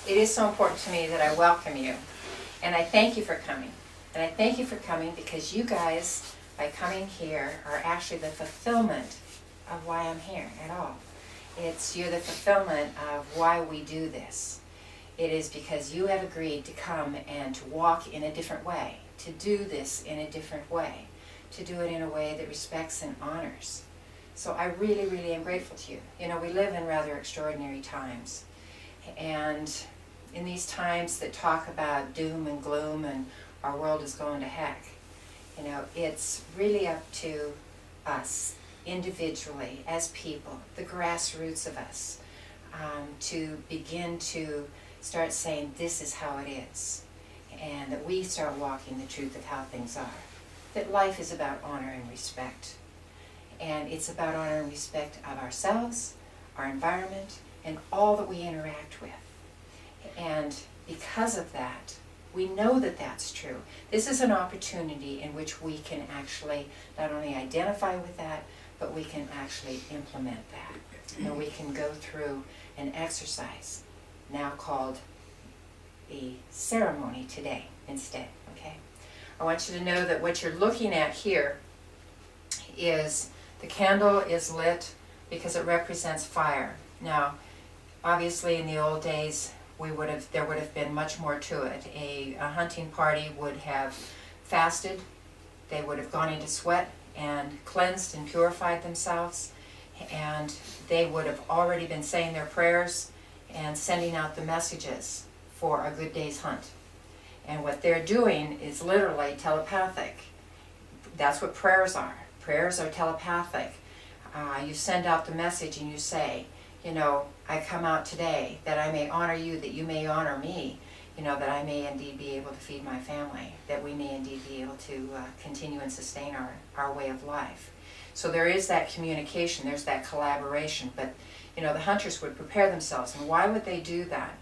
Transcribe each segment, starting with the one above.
it is so important to me that I welcome you. And I thank you for coming. And I thank you for coming because you guys, by coming here, are actually the fulfillment of why I'm here at all. You're the fulfillment of why we do this. It is because you have agreed to come and to walk in a different way, to do this in a different way, to do it in a way that respects and honors. So I really, really am grateful to you. You know, we live in rather extraordinary times. And in these times that talk about doom and gloom and our world is going to heck, you know, it's really up to us individually as people, the grassroots of us, to begin to start saying this is how it is, and that we start walking the truth of how things are. That life is about honor and respect. And it's about honor and respect of ourselves, our environment, and all that we interact with. And because of that, we know that that's true. This is an opportunity in which we can actually not only identify with that, but we can actually implement that. And we can go through an exercise now called a ceremony today instead, okay? I want you to know that what you're looking at here is the candle is lit because it represents fire. Now, obviously in the old days, there would have been much more to it. A hunting party would have fasted, they would have gone into sweat and cleansed and purified themselves, and they would have already been saying their prayers and sending out the messages for a good day's hunt. And what they're doing is literally telepathic. That's what prayers are. Prayers are telepathic. You send out the message and you say, you know, I come out today that I may honor you, that you may honor me, you know, that I may indeed be able to feed my family, that we may indeed be able to continue and sustain our way of life. So there is that communication, there's that collaboration, but you know, the hunters would prepare themselves. And why would they do that?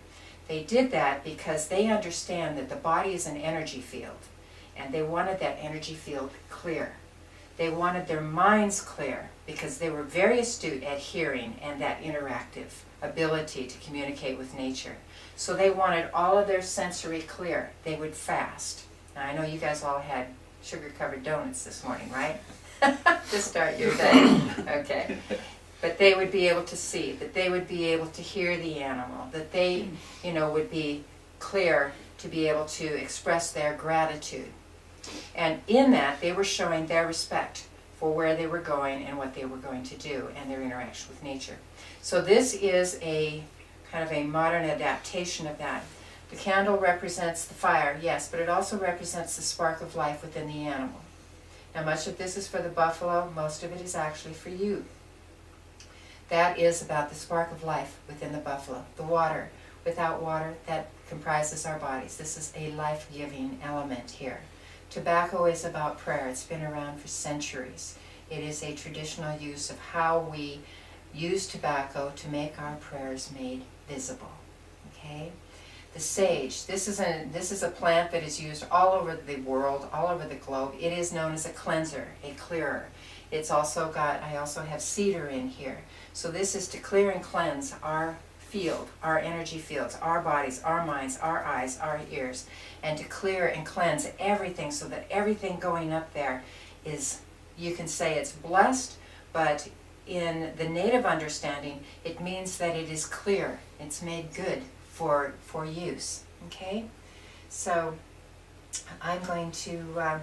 They did that because they understand that the body is an energy field, and they wanted that energy field clear. They wanted their minds clear because they were very astute at hearing and that interactive ability to communicate with nature. So they wanted all of their sensory clear. They would fast. Now I know you guys all had sugar-covered donuts this morning, right? To start your day. Okay. But they would be able to see, that they would be able to hear the animal, that they, you know, would be clear to be able to express their gratitude. And in that, they were showing their respect for where they were going and what they were going to do and their interaction with nature. So this is a kind of a modern adaptation of that. The candle represents the fire, yes, but it also represents the spark of life within the animal. Now much of this is for the buffalo, most of it is actually for you. That is about the spark of life within the buffalo. The water. Without water, that comprises our bodies. This is a life-giving element here. Tobacco is about prayer. It's been around for centuries. It is a traditional use of how we use tobacco to make our prayers made visible. Okay? The sage. This is a plant that is used all over the world, all over the globe. It is known as a cleanser, a clearer. It's also got, I also have cedar in here. So this is to clear and cleanse our field, our energy fields, our bodies, our minds, our eyes, our ears, and to clear and cleanse everything so that everything going up there is, you can say it's blessed, but in the native understanding, it means that it is clear, it's made good for use, okay? So I'm going to,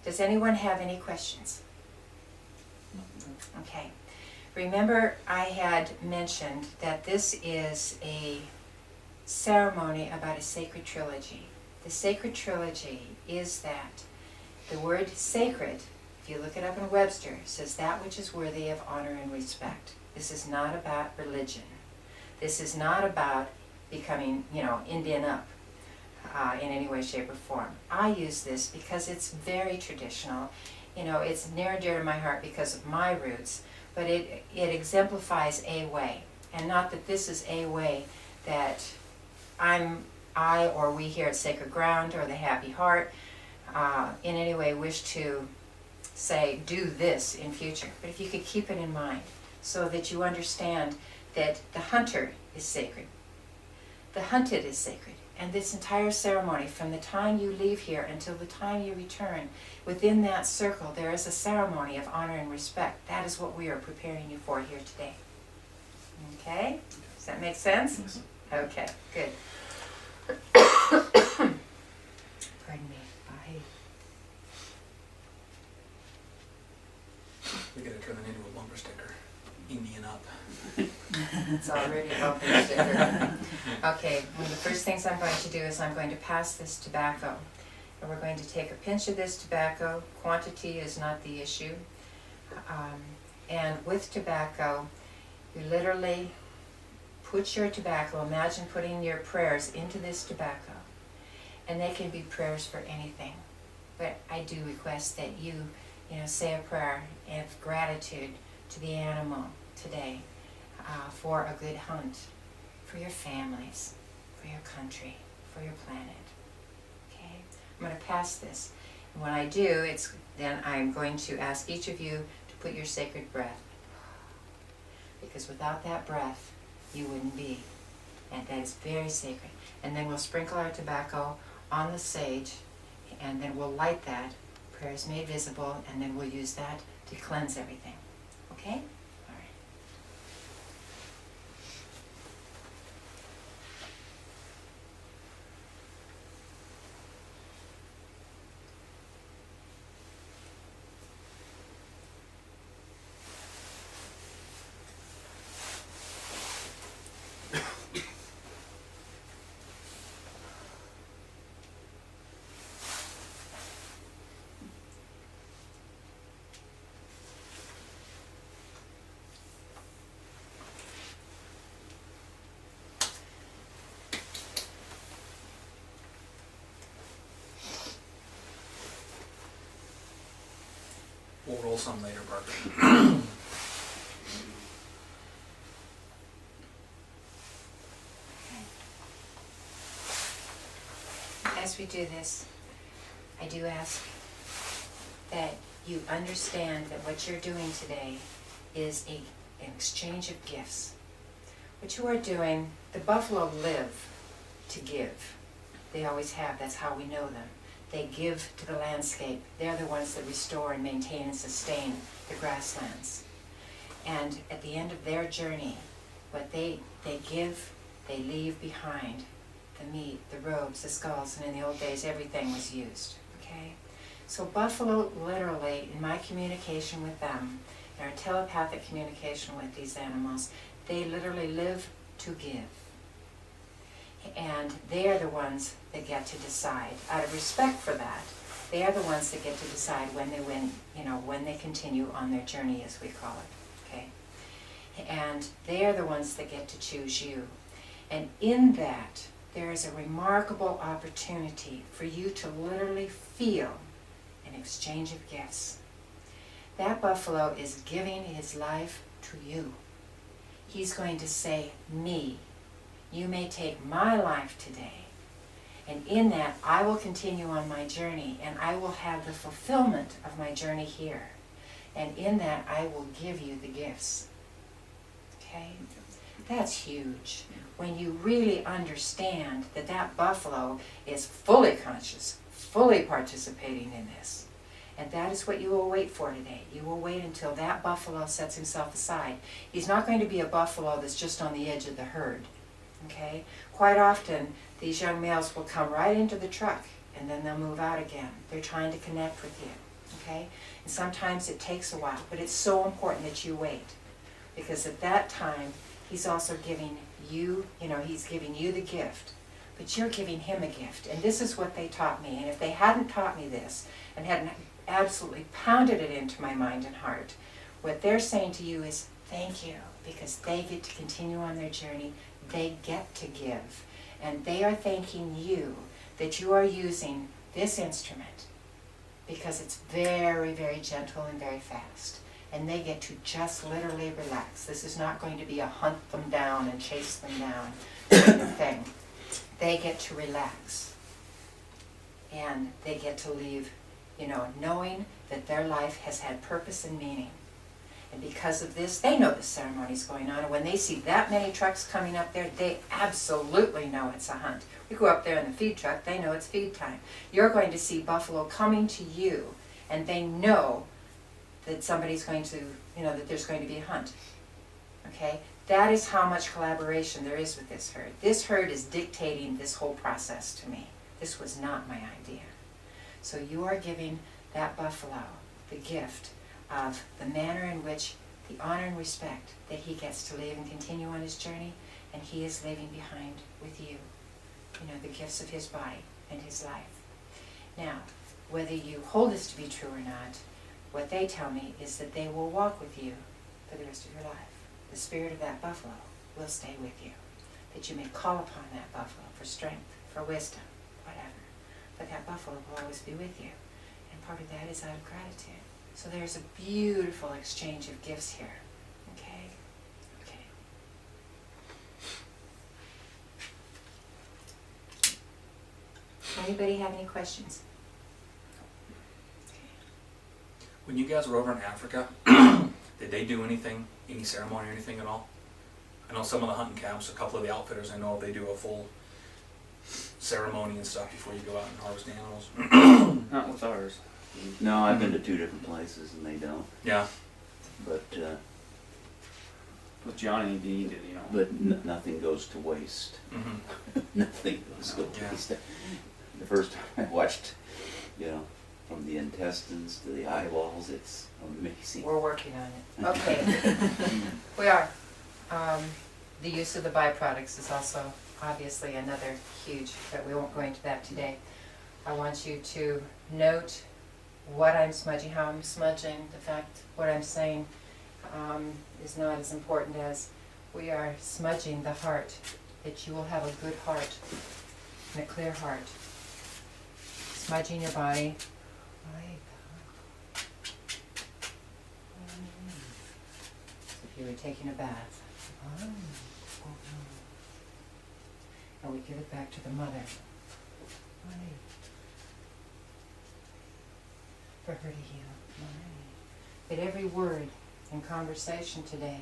does anyone have any questions? Okay. Remember, I had mentioned that this is a ceremony about a sacred trilogy. The sacred trilogy is that the word sacred, if you look it up in Webster, says that which is worthy of honor and respect. This is not about religion. This is not about becoming, you know, Indian up in any way, shape, or form. I use this because it's very traditional. You know, it's near and dear to my heart because of my roots, but it exemplifies a way. And not that this is a way that I or we here at Sacred Ground or the Happy Heart in any way wish to say, do this in future. But if you could keep it in mind so that you understand that the hunter is sacred. The hunted is sacred. And this entire ceremony, from the time you leave here until the time you return, within that circle, there is a ceremony of honor and respect. That is what we are preparing you for here today. Okay? Does that make sense? Yes. Okay, good. Pardon me. Bye. We gotta turn that into a bumper sticker. Indian up. It's already bumper sticker. Okay, one of the first things I'm going to do is I'm going to pass this tobacco. And we're going to take a pinch of this tobacco. Quantity is not the issue. And with tobacco, you literally put your tobacco, imagine putting your prayers into this tobacco. And they can be prayers for anything. But I do request that you say a prayer of gratitude to the animal today for a good hunt, for your families, for your country, for your planet. Okay? I'm going to pass this. And when I do, then I'm going to ask each of you to put your sacred breath. Because without that breath, you wouldn't be. And that is very sacred. And then we'll sprinkle our tobacco on the sage, and then we'll light that. Prayer is made visible, and then we'll use that to cleanse everything. Okay? All right. We'll roll some later, Parker. As we do this, I do ask that you understand that what you're doing today is an exchange of gifts. What you are doing, the buffalo live to give. They always have. That's how we know them. They give to the landscape. They're the ones that restore and maintain and sustain the grasslands. And at the end of their journey, what they give, they leave behind. The meat, the robes, the skulls, and in the old days, everything was used. Okay? So buffalo, literally, in my communication with them, in our telepathic communication with these animals, they literally live to give. And they are the ones that get to decide. Out of respect for that, they are the ones that get to decide when they continue on their journey, as we call it. Okay? And they are the ones that get to choose you. And in that, there is a remarkable opportunity for you to literally feel an exchange of gifts. That buffalo is giving his life to you. He's going to say, me. You may take my life today, and in that I will continue on my journey, and I will have the fulfillment of my journey here. And in that I will give you the gifts. Okay? That's huge. When you really understand that that buffalo is fully conscious, fully participating in this. And that is what you will wait for today. You will wait until that buffalo sets himself aside. He's not going to be a buffalo that's just on the edge of the herd. Okay? Quite often, these young males will come right into the truck, and then they'll move out again. They're trying to connect with you. Okay? And sometimes it takes a while, but it's so important that you wait. Because at that time, he's also giving you, he's giving you the gift. But you're giving him a gift. And this is what they taught me. And if they hadn't taught me this, and hadn't absolutely pounded it into my mind and heart, what they're saying to you is, thank you. Because they get to continue on their journey. They get to give. And they are thanking you that you are using this instrument because it's very, very gentle and very fast. And they get to just literally relax. This is not going to be a hunt them down and chase them down kind of thing. They get to relax. And they get to leave, knowing that their life has had purpose and meaning. And because of this, they know the ceremony's going on. And when they see that many trucks coming up there, they absolutely know it's a hunt. We go up there in the feed truck, they know it's feed time. You're going to see buffalo coming to you, and they know that somebody's going to, that there's going to be a hunt. Okay? That is how much collaboration there is with this herd. This herd is dictating this whole process to me. This was not my idea. So you are giving that buffalo the gift of the manner in which the honor and respect that he gets to live and continue on his journey, and he is leaving behind with you, the gifts of his body and his life. Now, whether you hold this to be true or not, what they tell me is that they will walk with you for the rest of your life. The spirit of that buffalo will stay with you, that you may call upon that buffalo for strength, for wisdom, whatever. But that buffalo will always be with you, and part of that is out of gratitude. So there's a beautiful exchange of gifts here. Okay? Okay. Anybody have any questions? When you guys were over in Africa, did they do anything, any ceremony or anything at all? I know some of the hunting camps, a couple of the outfitters I know, they do a full ceremony and stuff before you go out and harvest animals. Not with ours. No, I've been to 2 different places and they don't. Yeah. But With Johnny, he did, nothing goes to waste. Mm-hmm. Nothing goes to Yeah. waste. The first time I watched, from the intestines to the eyeballs, it's amazing. We're working on it. Okay. We are. The use of the byproducts is also obviously another huge, but we won't go into that today. I want you to note what I'm smudging, how I'm smudging. The fact what I'm saying is not as important as we are smudging the heart, that you will have a good heart and a clear heart. Smudging your body. If you were taking a bath. And we give it back to the mother. For her to heal. That every word and conversation today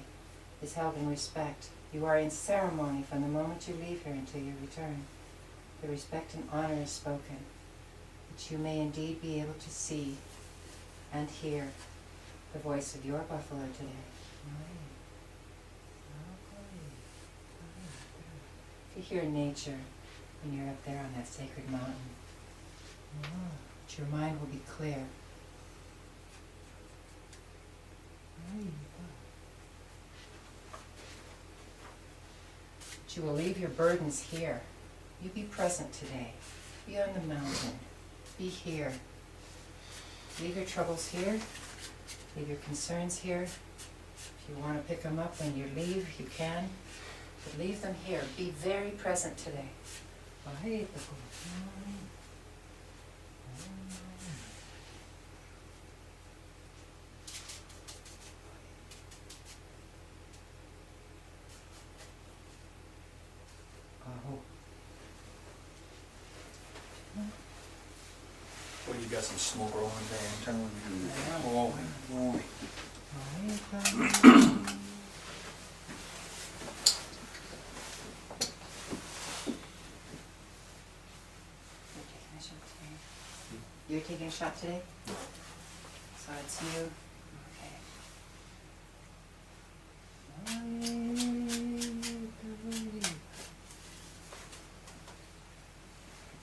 is held in respect. You are in ceremony from the moment you leave here until you return. The respect and honor is spoken, that you may indeed be able to see and hear the voice of your buffalo today. If you hear nature when you're up there on that sacred mountain, that your mind will be clear. That you will leave your burdens here. You be present today. Be on the mountain. Be here. Leave your troubles here. Leave your concerns here. If you want to pick them up when you leave, you can. But leave them here. Be very present today. Well, you got some smoke rolling there. I'm telling you. Yeah. Holy moly. You're taking a shot today? So it's you. Okay.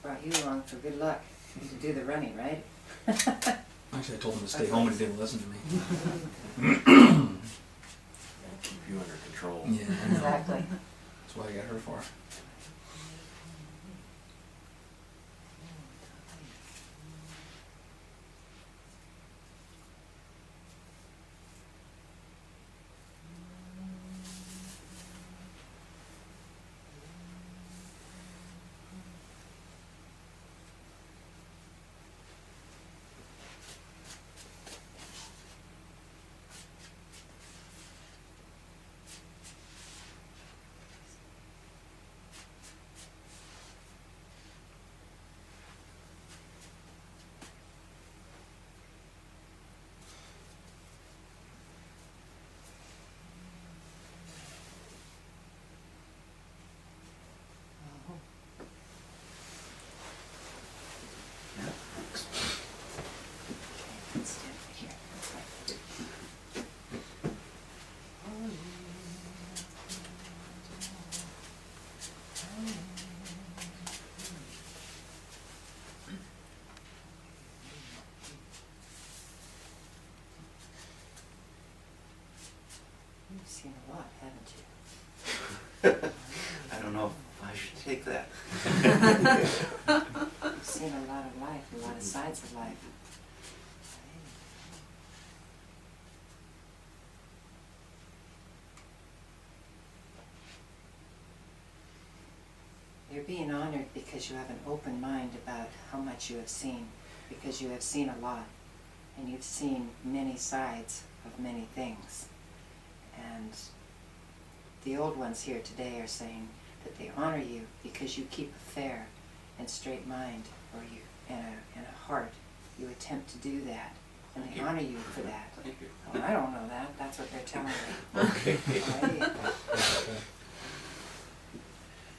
Brought you along for good luck and to do the running, right? Actually, I told him to stay home and he didn't listen to me. Keep you under control. Yeah, I know. Exactly. That's what I got her for. seen a lot, haven't you? I don't know if I should take that. You've seen a lot of life, a lot of sides of life. You're being honored because you have an open mind about how much you have seen, because you have seen a lot, and you've seen many sides of many things. And the old ones here today are saying that they honor you because you keep a fair and straight mind, or you, and a heart. You attempt to do that, and they honor you for that. Thank you. Well, I don't know that. That's what they're telling me. Okay. Right? That's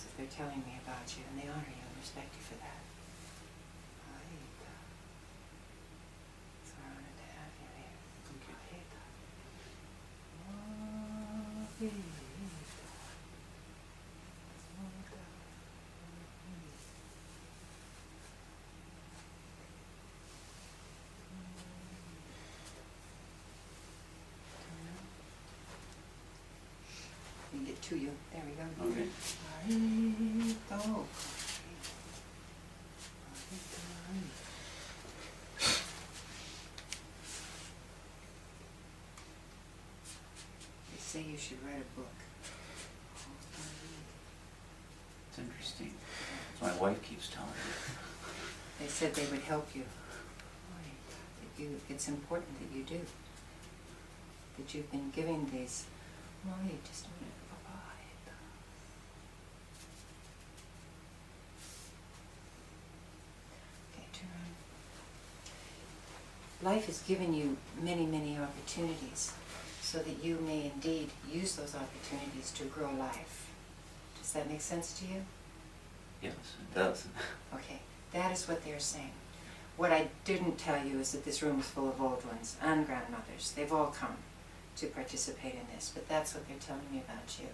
what they're telling me about you, and they honor you and respect you for that. Right. So I'm honored to have you here. Right. We can get to you. There we go. Okay. They say you should write a book. It's interesting. That's my wife keeps telling me. They said they would help you. That it's important that you do. That you've been giving these. Just a minute. Okay, turn around. Life has given you many, many opportunities so that you may indeed use those opportunities to grow life. Does that make sense to you? Yes, it does. Okay, that is what they're saying. What I didn't tell you is that this room is full of old ones and grandmothers. They've all come to participate in this, but that's what they're telling me about you.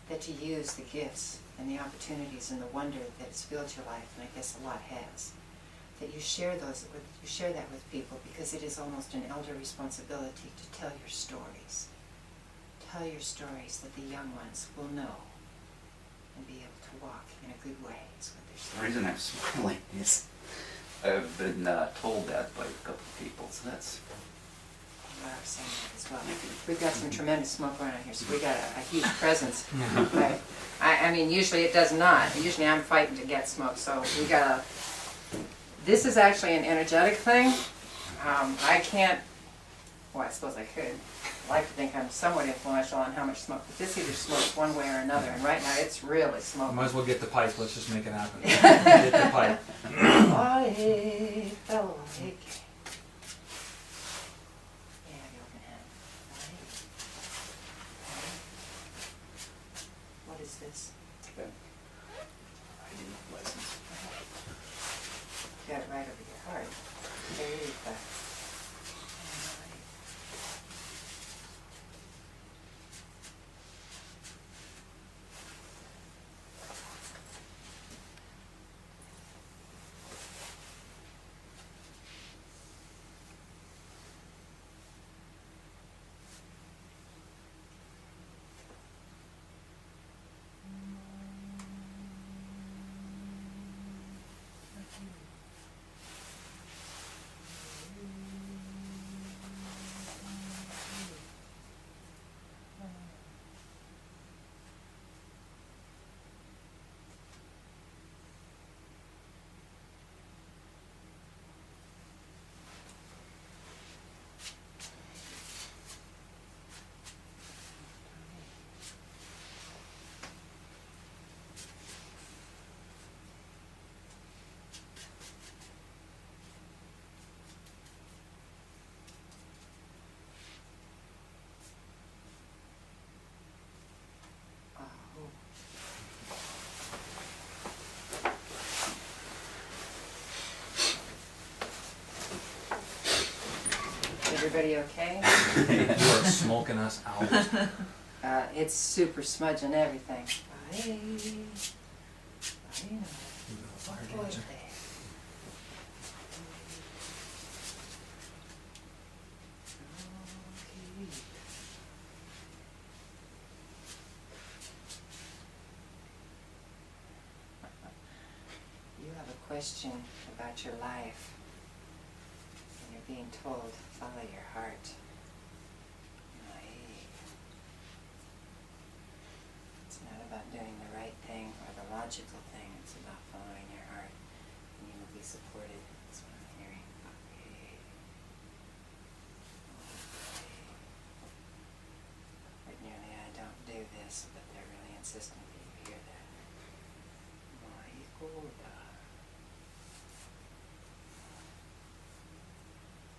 That to use the gifts and the opportunities and the wonder that has filled your life, and I guess a lot has, that you share that with people, because it is almost an elder responsibility to tell your stories. Tell your stories that the young ones will know and be able to walk in a good way, is what they're The saying. reason I'm smiling is I've been told that by a couple of people, so that's... You are saying that as well. We've got some tremendous smoke around here, so we got a huge presence. But I mean, usually it does not. Usually I'm fighting to get smoke, so we got a... This is actually an energetic thing. I can't... Well, I suppose I could. I like to think I'm somewhat influential on how much smoke, but this either smokes one way or another, and right now it's really smoking. Might as well get the pipe, let's just make it happen. Get the pipe. Hey, fellow, hey. Yeah, the open hand. What is this? Okay. ID license. You got it right over your heart. There you go. Everybody okay? You are smoking us out. It's super smudge and everything. Hey. Fire Boy, danger. there. Okay. question about your life, and you're being told, follow your heart. It's not about doing the right thing or the logical thing, it's about following your heart, and you will be supported. That's what I'm hearing. Ordinarily I don't do this, but they're really insisting that you hear that.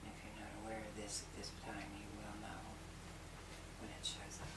If you're not aware of this at this time, you will know when it shows up.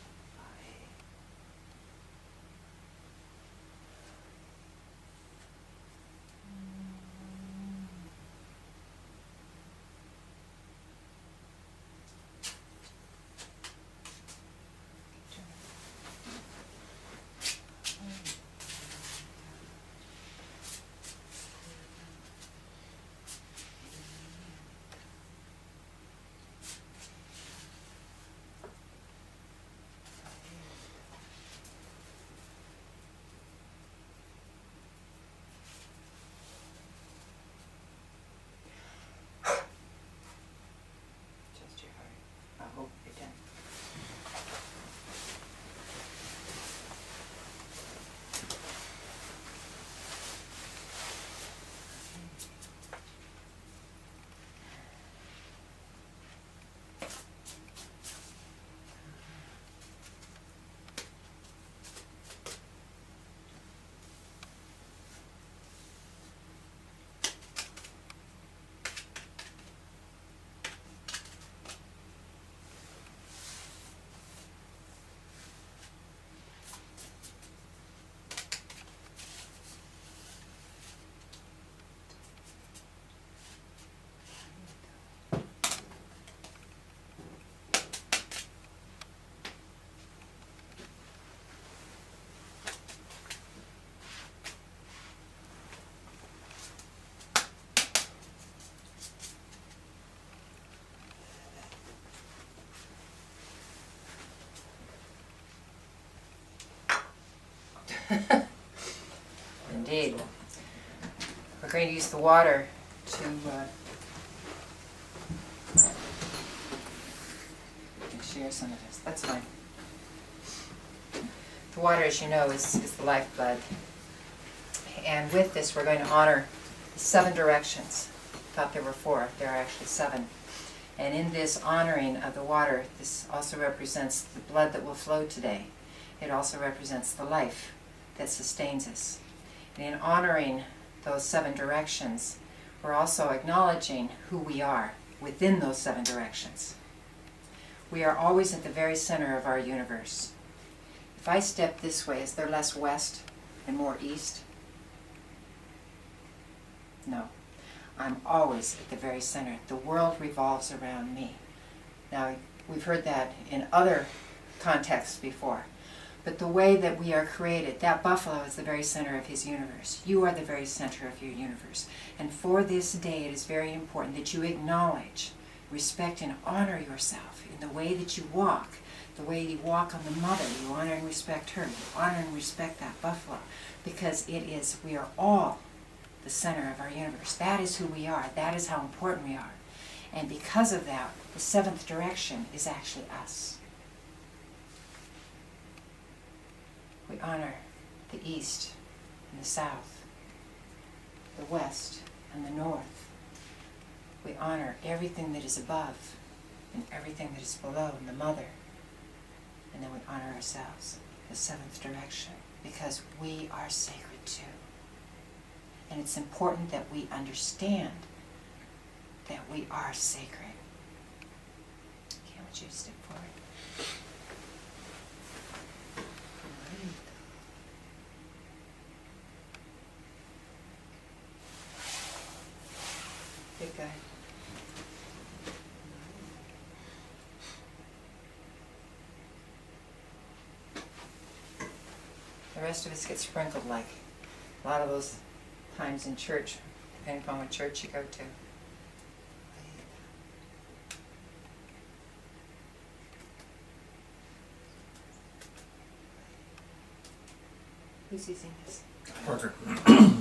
Just your heart. I hope you're done. Indeed. We're going to use the water to share some of this. That's fine. The water, as you know, is the lifeblood. And with this, we're going to honor the 7 directions. I thought there were 4. There are actually 7. And in this honoring of the water, this also represents the blood that will flow today. It also represents the life that sustains us. And in honoring those 7 directions, we're also acknowledging who we are within those 7 directions. We are always at the very center of our universe. If I step this way, is there less west and more east? No. I'm always at the very center. The world revolves around me. Now, we've heard that in other contexts before. But the way that we are created, that buffalo is the very center of his universe. You are the very center of your universe. And for this day, it is very important that you acknowledge, respect, and honor yourself in the way that you walk. The way you walk on the mother, you honor and respect her. You honor and respect that buffalo. Because we are all the center of our universe. That is who we are. That is how important we are. And because of that, the 7th direction is actually us. We honor the east and the south, the west and the north. We honor everything that is above and everything that is below in the mother. And then we honor ourselves, the 7th direction, because we are sacred too. And it's important that we understand that we are sacred. Okay, I want you to step forward. Good guy. The rest of us get sprinkled like a lot of those times in church, depending upon what church you go to. Who's using this? Parker. Feel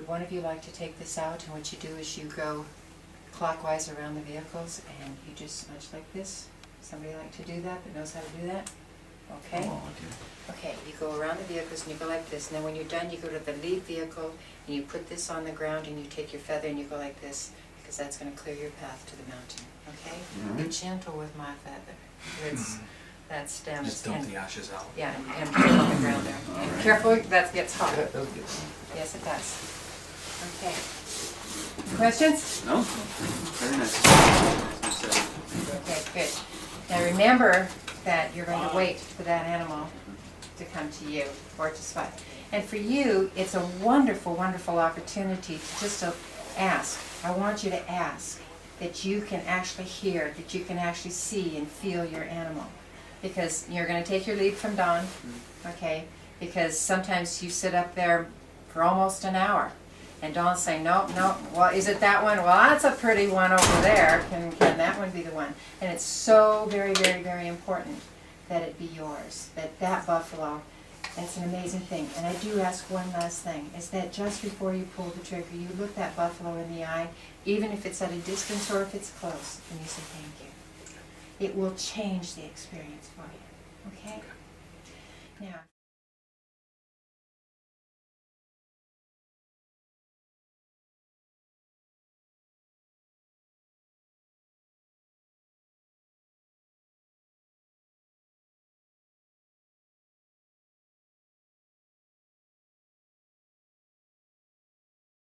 would one of you like to take this out? And what you do is you go clockwise around the vehicles and you just smudge like this. Somebody like to do that knows how to do that? Okay? Oh, Okay, you go around the vehicles and you go like this. And then when you're done, you go to the lead vehicle and you put this on the ground and you take your feather and you go like this, because that's going to clear your path to the mountain. Okay? Be gentle with my feather. It's, that stem is Just dump the ashes out. yeah, and put it on the ground there. All And right. careful, that gets hot. That does get Yes, it does. Okay. Questions? No? Very nice. Okay, good. Now remember that you're going to wait for that animal to come to you or to spot. And for you, it's a wonderful, wonderful opportunity to just to ask. I want you to ask that you can actually hear, that you can actually see and feel your animal. Because you're going to take your lead from Dawn, okay? Because sometimes you sit up there for almost an hour. And Dawn's saying, no, no, well, is it that one? Well, that's a pretty one over there. Can that one be the one? And it's so very, very, very important that it be yours, that buffalo, it's an amazing thing. And I do ask one last thing, is that just before you pull the trigger, you look that buffalo in the eye, even if it's at a distance or if it's close, and you say thank you. It will change the experience for you, okay? Now.